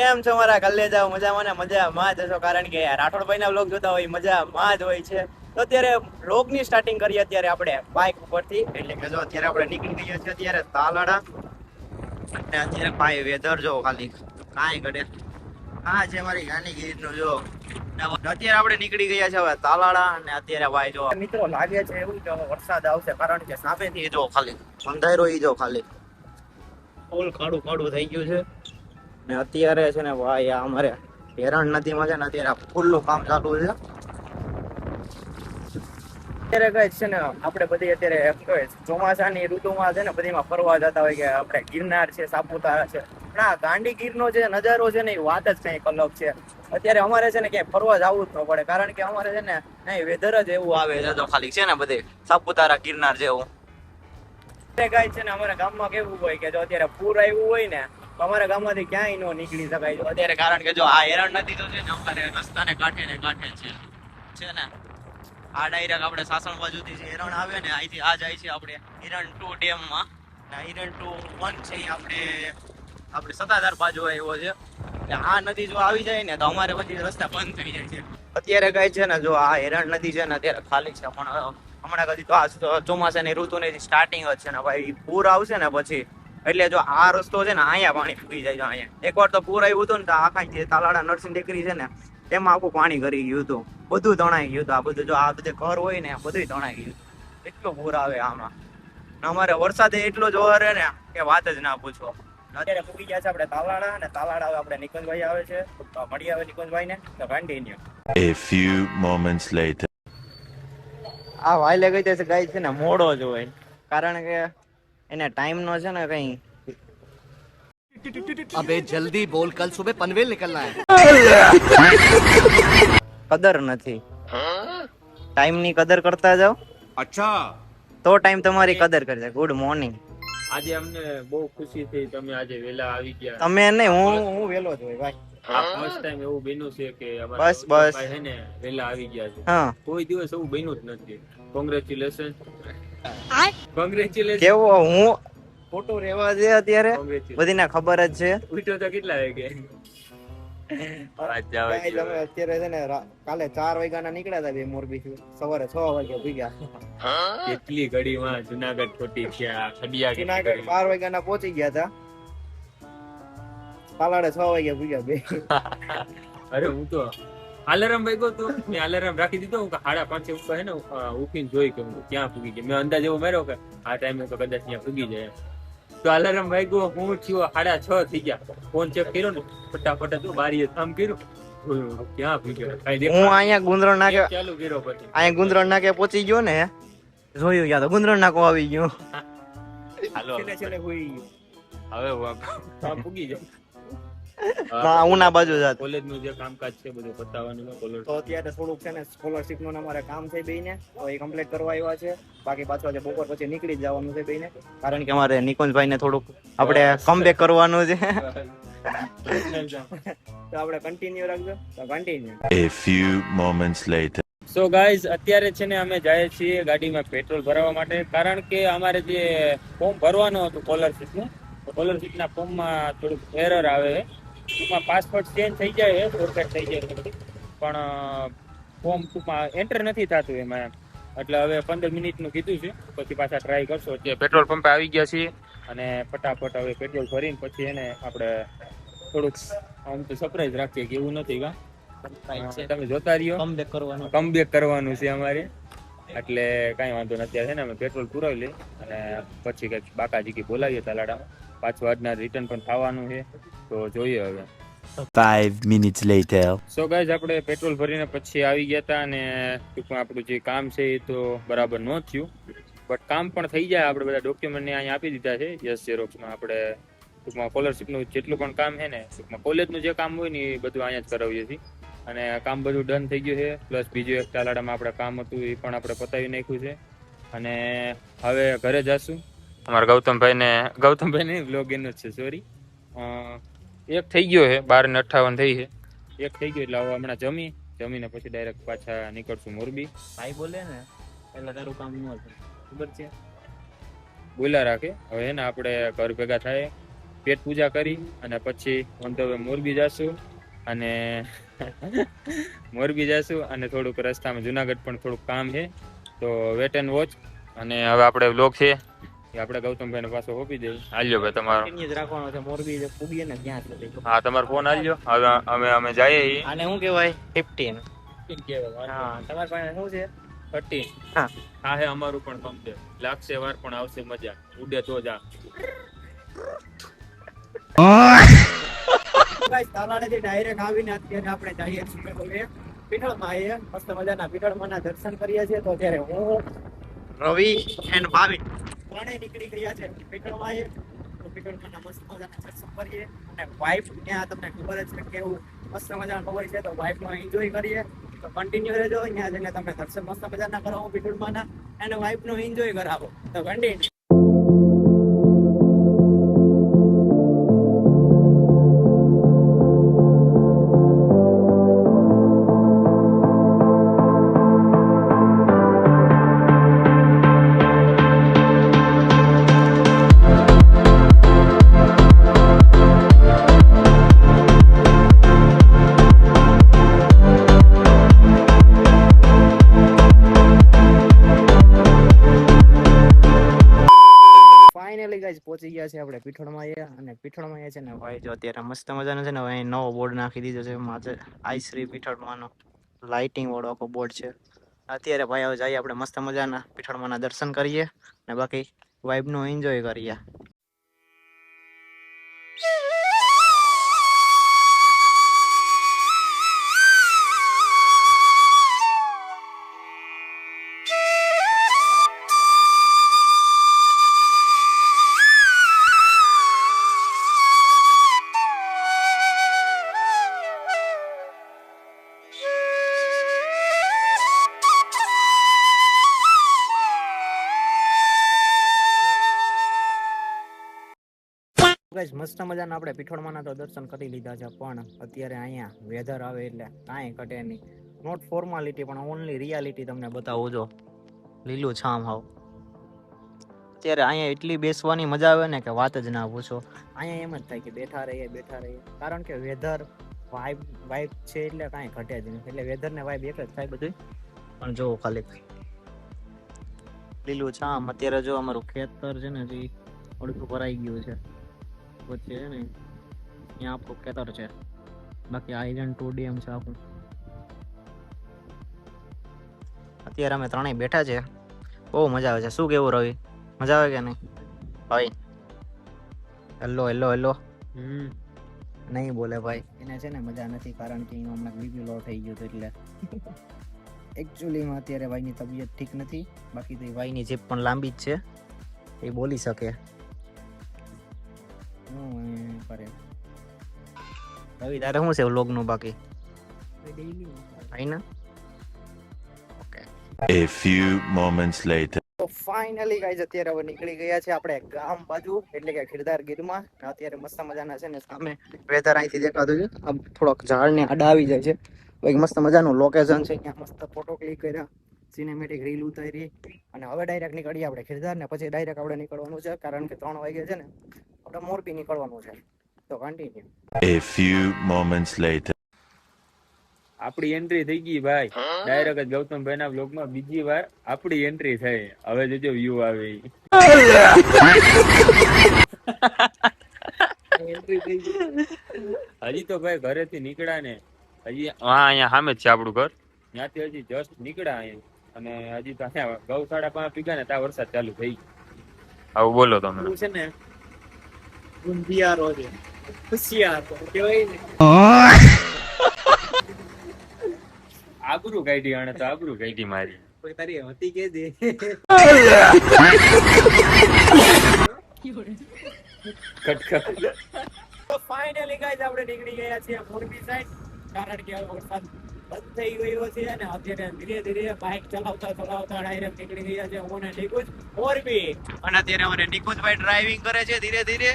કેમ છો મારા કલ્લેજાઓ? મજામાં ને મજામાં જ હશો, કારણ કે રાઠોડભાઈ ના વ્લોગ જોતા હોય મજામાં જ હોય છે. તો અત્યારે વ્લોગ ની સ્ટાર્ટિંગ કરીએ અત્યારે આપણે બાઇક ઉપરથી, એટલે કે જો અત્યારે આપણે નીકળી ગયા છીએ અત્યારે તાલાડા. અને અત્યારે ભાઈ વેધર જો ખાલી કાંઈ ઘડે આ છે મારી ગાની ગીર નું જો. અત્યારે આપણે નીકળી ગયા છે હવે તાલાડા, અને અત્યારે ભાઈ જો મિત્રો લાગે છે એવું કે હવે વરસાદ આવશે, કારણ કે સામેથી જો ખાલી અંધારો ઈ જો ખાલી ફૂલ કાળું કાળું થઈ ગયું છે. ને અત્યારે છે ને ભાઈ આ અમારે હેરણ નદીમાં છે ને અત્યારે ફૂલનું કામ ચાલુ છે. અત્યારે કઈ છે ને આપણે બધી અત્યારે ચોમાસાની ઋતુમાં છે ને બધીમાં ફરવા જતા હોય કે આપણે ગિરનાર છે, સાપુતારા છે, પણ આ ગાંડી ગીરનો જે નજારો છે ને એ વાત જ કંઈક અલગ છે. અત્યારે અમારે છે ને ક્યાંય ફરવા જવું જ ન પડે, કારણ કે અમારે છે ને અહીં વેધર જ એવું આવે છે તો ખાલી છે ને બધે સાપુતારા ગિરનાર જેવું. ગાય છે ને અમારા ગામમાં કેવું હોય કે જો અત્યારે પૂર આવ્યું હોય ને તો અમારા ગામમાંથી ક્યાંય ન નીકળી શકાય અત્યારે, કારણ કે જો આ હેરણ નદી તો છે ને અમારે રસ્તાને કાંઠે ને કાંઠે છે ને આ ડાયરેક્ટ આપણે સાસણ બાજુથી જે હેરણ આવે ને અહીંથી આ જાય છે આપણે હિરણ 2 ડેમમાં. હિરણ 2 1 છે આપણે સત્તાધાર બાજુ આવ્યો છે. આ નદી જો આવી જાય ને તો અમારે પછી રસ્તા બંધ થઈ જાય છે. અત્યારે કઈ છે ને જો આ હેરણ નદી છે ને અત્યારે ખાલી છે, પણ હમણાં કદી તો આ ચોમાસાની ઋતુની સ્ટાર્ટિંગ જ છે ને ભાઈ. પૂર આવશે ને પછી એટલે જો આ રસ્તો છે ને અહીંયા પાણી ફૂટી જાય છે. અહીંયા એકવાર તો પૂર આવ્યું હતું ને તો આખા જે તાલાડા નરસિંહ ટેકરી છે ને એમાં આખું પાણી કરી ગયું હતું, બધું તણાઈ ગયું હતું. આ બધું જો આ બધે ઘર હોય ને બધું તણાઈ ગયું, એટલો પૂર આવે આમાં. અમારે વરસાદ એટલો જોર રહે ને કે વાત જ ના પૂછો. અત્યારે પૂરી ગયા છે આપણે તાલાડા, અને તાલાડા આપણે નિકુંજભાઈ આવે છે તો મળી આવે નિકુંજભાઈ ને તો continue. A few moments later. આ વાયલે ગઈ છે ગાય છે ને મોડો જ હોય, કારણ કે એને ટાઈમ નો છે ને કઈ. अबे जल्दी बोल, कल सुबह पनवेल निकलना है. કદર નથી, ટાઈમ ની કદર કરતા જાઓ. અચ્છા, તો ટાઈમ તમારી કદર કરશે. Good morning. આજે અમને બહુ ખુશી થઈ, તમે આજે વેલા આવી ગયા. તમે નહીં, હું વેલો જ હોય ભાઈ. આ ફર્સ્ટ ટાઈમ એવું બન્યું છે કે અમારા બસ બસ ભાઈ હે ને વેલા આવી ગયા છે. હા, કોઈ દિવસ એવું બન્યું જ નથી. કોંગ્રેચ્યુલેશન. કોંગ્રેચ્યુલેશન. કેવો હું ખોટું રહેવા દે અત્યારે કોંગ્રેચ્યુલેશન. બધીને ખબર જ છે. ઉઠ્યો તો કેટલા વાગે? ગાય તમે અત્યારે છે ને કાલે 4 વાગ્યાના નીકળ્યા હતા બે મોરબી થી, સવારે 6 વાગે ભીગ્યા. કેટલી ઘડીમાં જુનાગઢ ખોટી ગયા, ખડિયા જુનાગઢ 12 વાગ્યાના પહોંચી ગયા હતા, તાલાડે 6 વાગે ભીગ્યા બે. અરે હું તો અલાર્મ વાગ્યો તો મેં અલાર્મ રાખી દીધો. હું 5:30 ઉપર હે ને ઉઠીને જોઈ કે હું ક્યાં પૂગી ગયો. મેં અંદાજ એવો માર્યો કે આ ટાઈમે તો કદાચ ત્યાં પૂગી જાય. તો અલાર્મ વાગ્યો, હું થયો 6:30 થઈ ગયા. ફોન ચેક કર્યો ને ફટાફટ તો બારીએ કામ કર્યું, ક્યાં પૂગ્યો કઈ હું અહીંયા ગુંદરણ નાકે ચાલુ કર્યો પછી અહીંયા ગુંદરણ નાકે પહોંચી ગયો ને, જોયું યા તો ગુંદરણ નાકો આવી ગયો. હાલો છેલ્લે છેલ્લે હોઈ ગયો. હવે કામ પૂગી જાય. ના હું ના બાજુ જાત. કોલેજ નું જે કામકાજ છે બધું પતાવવાનું છે. કોલેજ તો અત્યારે થોડુંક છે ને સ્કોલરશીપ નું અમારે કામ છે બેયને, તો એ કમ્પ્લીટ કરવા આવ્યા છે. બાકી પાછું આજે બપોર પછી નીકળી જવાનું છે બેયને, કારણ કે અમારે નિકુંજભાઈ ને થોડુંક આપણે કમબેક કરવાનું છે. તો આપણે કન્ટિન્યુ રાખજો, તો continue. A few moments later. So guys અત્યારે છે ને અમે જાય છીએ ગાડીમાં પેટ્રોલ ભરાવવા માટે, કારણ કે અમારે જે ફોર્મ ભરવાનું હતું સ્કોલરશીપનું, સ્કોલરશીપના ફોર્મમાં થોડુંક એરર આવે છે. ટૂંકમાં પાસપોર્ટ ચેન્જ થઈ જાય, ફોરફેટ થઈ જાય પણ ફોર્મ ટૂંકમાં એન્ટર નથી થતું એમાં. એટલે હવે 15 મિનિટનું કીધું છે, પછી પાછા ટ્રાય કરશો. જે પેટ્રોલ પંપે આવી ગયા છીએ અને ફટાફટ હવે પેટ્રોલ ભરીને પછી એને આપણે થોડુંક આમ તો સરપ્રાઈઝ રાખીએ કે એવું નથી કા. તમે જોતા રહ્યો, કમબેક કરવાનું છે અમારે, એટલે કાંઈ વાંધો નથી. અત્યારે છે ને અમે પેટ્રોલ પુરાવી લઈએ અને પછી કંઈક બાકાજી બોલાવીએ તાલાડામાં. પાછું આજના રિટર્ન પણ થવાનું છે, તો જોઈએ હવે. 5 minutes later. સો ગાઈઝ આપણે પેટ્રોલ ભરીને પછી આવી ગયા હતા, અને ટૂંકમાં આપણું જે કામ છે એ તો બરાબર ન થયું, બટ કામ પણ થઈ જાય. આપણે બધા ડોક્યુમેન્ટને અહીંયા આપી દીધા છે યસ ઝેરોક્સમાં. આપણે ટૂંકમાં સ્કોલરશીપનું જેટલું પણ કામ છે ને, ટૂંકમાં કોલેજનું જે કામ હોય ને એ બધું અહીંયા જ કરાવીએ છીએ, અને કામ બધું ડન થઈ ગયું છે. પ્લસ બીજું એક તાલાડામાં આપણે કામ હતું એ પણ આપણે પતાવી નાખ્યું છે, અને હવે ઘરે જશું. અમારા ગૌતમભાઈને વ્લોગ એનો જ છે, સોરી. એક થઈ ગયો છે, 12:58 થઈ છે, એક થઈ ગયો. એટલે હવે હમણાં જમીને પછી ડાયરેક્ટ પાછા નીકળશું મોરબી. ભાઈ બોલે ને એટલે તારું કામ ન થાય, ખબર છે. બોલ્યા રાખે હવે ને આપણે ઘર ભેગા થાય પેટ પૂજા કરી અને પછી ઓન ધ વે મોરબી જાશું અને મોરબી જાશું અને થોડુંક રસ્તામાં જુનાગઢ પણ થોડુંક કામ છે, તો વેટ એન્ડ વોચ. અને હવે આપણે વ્લોગ છે એ આપણે ગૌતમભાઈને પાછો હોપી દઈએ. હાલ્યો ભાઈ તમારો. જ રાખવાનો છે, મોરબી જે પૂગીએ ને ત્યાં સુધી. હા, તમારો ફોન હાલ્યો. હવે અમે જઈએ ઈ. આને શું કહેવાય? 15. કહેવાય. હા, તમારી પાસે શું છે? 13. હા. હા હે અમારું પણ કમ્પ્લીટ. લાગશે વાર પણ આવશે મજા. ઉડે તો જા. ગાઈસ, તાલાળેથી ડાયરેક્ટ આવીને અત્યારે આપણે જઈએ છીએ પીઠળમાં. આવીએ મસ્ત મજાના પીઠળમાંના દર્શન કરીએ છીએ. તો અત્યારે હું, રવિ એન્ડ ભાવિન ત્રણેય નીકળી ગયા છે પીઠળમાં. આવીએ તો પીઠળમાંના મસ્ત મજાના દર્શન કરીએ અને વાઇફ ત્યાં તમને ખબર જ છે કેવું મસ્ત મજાનું ખબર છે, તો વાઇફમાં એન્જોય કરીએ. તો કન્ટિન્યુ રહેજો. અહીંયા જઈને તમે દર્શન મસ્ત મજાના કરાવો પીઠળમાંના અને વાઇફનો એન્જોય કરાવો. તો કન્ટિન્યુ. ફાઇનલી ગાઈસ પહોંચી ગયા છે આપણે પીઠળમાં. અને પીઠળમાં છે ને ભાઈ, જો અત્યારે મસ્ત મજાનો છે ને ભાઈ નવો બોર્ડ નાખી દીધો છે. માથે આઈ શ્રી પીઠળમાંનો લાઇટિંગ વાળો આખો બોર્ડ છે. અત્યારે ભાઈ હવે જઈએ આપણે મસ્ત મજાના પીઠળમાંના દર્શન કરીએ અને બાકી વાઇબનો એન્જોય કરીએ. ગાઈસ, મસ્ત મજાના આપણે પીઠળમાંના તો દર્શન કરી લીધા છે, પણ અત્યારે અહીંયા વેધર આવે એટલે કાંઈ ઘટે નહીં. નોટ ફોર્માલિટી પણ ઓનલી રિયાલિટી તમને બતાવું. જો લીલું છામ હાવ. અત્યારે અહીંયા એટલી બેસવાની મજા આવે ને કે વાત જ ના પૂછો. અહીંયા એમ જ થાય કે બેઠા રહીએ, કારણ કે વેધર વાઇબ છે એટલે કાંઈ ઘટે જ નહીં. એટલે વેધર ને વાઇબ એક જ થાય બધું. પણ જો ખાલી લીલું છામ. અત્યારે જો અમારું ખેતર છે ને જે અડધું ભરાઈ ગયું છે વચ્ચે છે ને, અહીંયા આપણું ખેતર છે. બાકી આઈલેન્ડ 2 ડેમ છે આખું. અત્યારે અમે ત્રણેય બેઠા છે, બહુ મજા આવે છે. શું કેવું રવિ, મજા આવે કે નહીં? ભાઈ હેલો હેલો હેલો નહીં બોલે ભાઈ. એને છે ને મજા નથી, કારણ કે એનું હમણાં બીપી લો થઈ ગયું હતું. એટલે એકચ્યુઅલીમાં અત્યારે ભાઈની તબિયત ઠીક નથી. બાકી તો ભાઈની જીભ પણ લાંબી જ છે, એ બોલી શકે. રવિ તારે શું છે વ્લોગનું બાકી? ભાઈ ને okay. A few moments later. તો ફાઇનલી ગાઈઝ અત્યારે હવે નીકળી ગયા છે આપણે ગામ બાજુ, એટલે કે ખીરધાર ગીરમાં. અત્યારે મસ્ત મજાના છે ને સામે વેધર અહીંથી દેખાતું છે. આમ થોડોક ઝાડ ને આડા આવી જાય છે. એક મસ્ત મજાનું લોકેશન છે. ત્યાં મસ્ત ફોટો ક્લિક કર્યા, સિનેમેટિક રીલ ઉતારી અને હવે ડાયરેક્ટ નીકળીએ આપણે ખીરધાર ને પછી ડાયરેક્ટ આપણે નીકળવાનું છે, કારણ કે 3 વાગે છે ને આપણે મોરબી નીકળવાનું છે. તો continue. A few moments later. આપણી એન્ટ્રી થઈ ગઈ ભાઈ. ડાયરેક્ટ જ ગૌતમભાઈ ના બ્લોગમાં બીજી વાર આપણી એન્ટ્રી થઈ. હવે જોજો વ્યૂ આવે. એન્ટ્રી થઈ ગઈ. હજી તો ભાઈ ઘરેથી નીકળ્યા ને, હજી અહીંયા સામે જ છે આપણું ઘર. ત્યાંથી હજી જસ્ટ નીકળ્યા અહીંયા, અને હજી તો અહીંયા ગૌશાળા પાસે પીગા ને ત્યાં વરસાદ ચાલુ થઈ ગયો. આવું બોલો તમે. છે ને ગુંધિયારો છે, ખુશિયાર કહેવાય ને. આબરૂ કાઢી આણે તો આબરૂ કાઢી મારી. કોઈ તારી હતી કે દે. તો ફાઇનલી ગાઈસ આપણે નીકળી ગયા છીએ મોરબી સાઈડ, કારણ કે વરસાદ બંધ થઈ ગયો છે અને અત્યારે ધીરે ધીરે બાઇક ચલાવતા ડાયરેક્ટ નીકળી ગયા છે હું ને નિકુંજ મોરબી. અને અત્યારે અમારે નિકુંજભાઈ ડ્રાઇવિંગ કરે છે ધીરે ધીરે.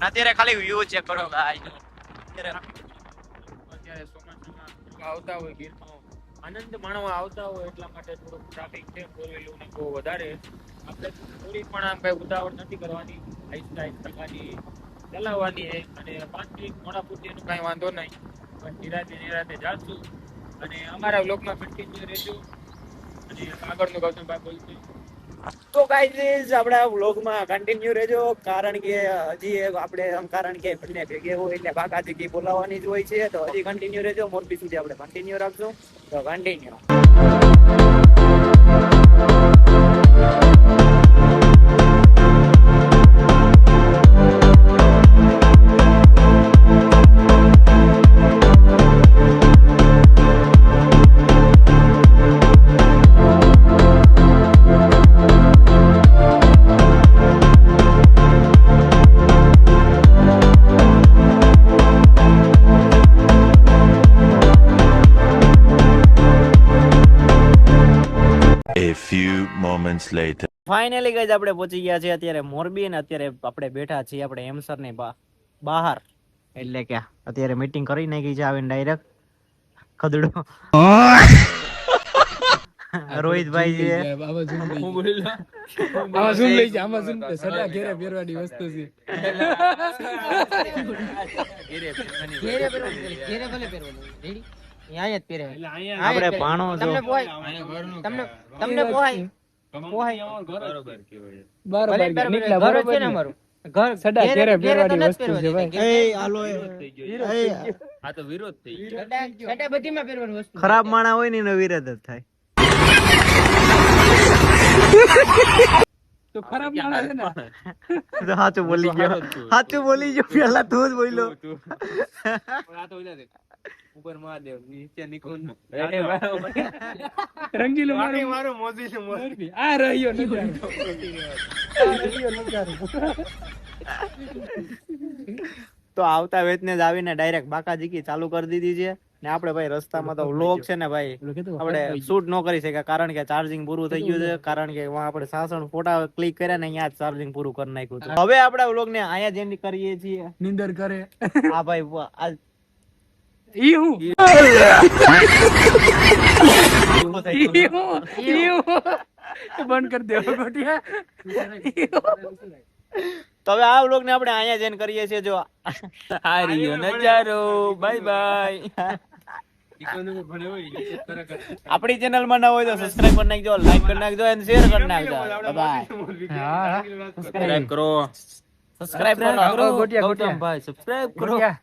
અત્યારે ખાલી વ્યૂ ચેક કરો ગાઈસ. અત્યારે ચોમાસામાં આવતા હોય ગીરમાં આનંદ માણવા આવતા હોય એટલા માટે થોડુંક ટ્રાફિક છે ફોર વ્હીલર ને બહુ વધારે. આપણે થોડી પણ આમ કઈ ઉતાવળ નથી કરવાની, આહિસ્તા આહિસ્તા ગાડી ચલાવવાની છે અને 5 મિનિટ મોડા પૂરતી એનું કાંઈ વાંધો નહીં, પણ નિરાતે જાશું અને અમારા વ્લોગમાં કન્ટિન્યુ રહેજો. અને આગળનું ગૌતમભાઈ બોલશે. તો ગાઈઝ આપણા વ્લોગમાં કન્ટિન્યુ રહેજો, કારણ કે હજી આપણે કારણ કે બંને ભેગે હોય એટલે બાકાજી બોલાવવાની જ હોય છે. તો હજી કન્ટિન્યુ રહેજો, મોરબી સુધી આપણે કન્ટિન્યુ રાખશું. તો continue. A few moments later. Finally guys આપણે પહોંચી ગયા છે અત્યારે મોરબી, અને અત્યારે આપણે બેઠા છીએ આપણે એમસર ની બહાર, એટલે કે અત્યારે મીટિંગ કરી નાખી છે આવીને ડાયરેક્ટ ખદડો. રોહિતભાઈ છે. આમાં zoom લઈ જા, આમાં zoom લે. સડા ઘેરે પહેરવાની વસ્તુ છે. આપણે ભાણો છો. તમને પોહાય બરોબર કે નીકળ્યા, બરોબર ને? સડા ઘેરે પહેરવાની વસ્તુ છે ભાઈ. આ તો વિરોધ થઈ ગયો. ખરાબ માણા હોય ને એનો વિરોધ જ થાય. તો ખરાબ માણસ છે ને. તો સાચું બોલી ગયો, સાચું બોલી ગયો, પેલા તું જ બોલ્યો. ઉપર મહાદેવ નીચે નિકુંજ. રંગીલો મારો મોરબી. આ રહ્યો નજારો. તો આવતા વેચને જ આવીને ડાયરેક્ટ બાકાજીકી ચાલુ કરી દીધી છે ને આપણે ભાઈ રસ્તામાં તો વ્લોગ છે ને ભાઈ આપણે શૂટ ન કરી શક્યા, કારણ કે ચાર્જિંગ પૂરું થઈ ગયું છે, કારણ કે વहाँ આપણે સાસણ ફોટા ક્લિક કર્યા ને અહીંયા ચાર્જિંગ પૂરું કરી નાખ્યું છે. હવે આપણે વ્લોગ ને અહીંયા જ એન્ડ કરીએ છીએ. નિંદર કરે. આ ભાઈ આ ઈ હું બંધ કરી દેવો ગોટિયા. તો હવે આ વ્લોગ ને આપણે અહીંયા જ એન્ડ કરીએ છીએ. જો આ રહ્યો નજારો. Bye bye. આપણી ચેનલ માં ના હોય તો સબસ્ક્રાઇબ કરી નાખજો, લાઈક કરી નાખજો અને શેર કરી નાખજો. બાય. સબસ્ક્રાઇબ કરો. સબસ્ક્રાઇબ કરો ગોટિયા, ગૌતમભાઈ, સબસ્ક્રાઇબ કરો. ગોટિયા.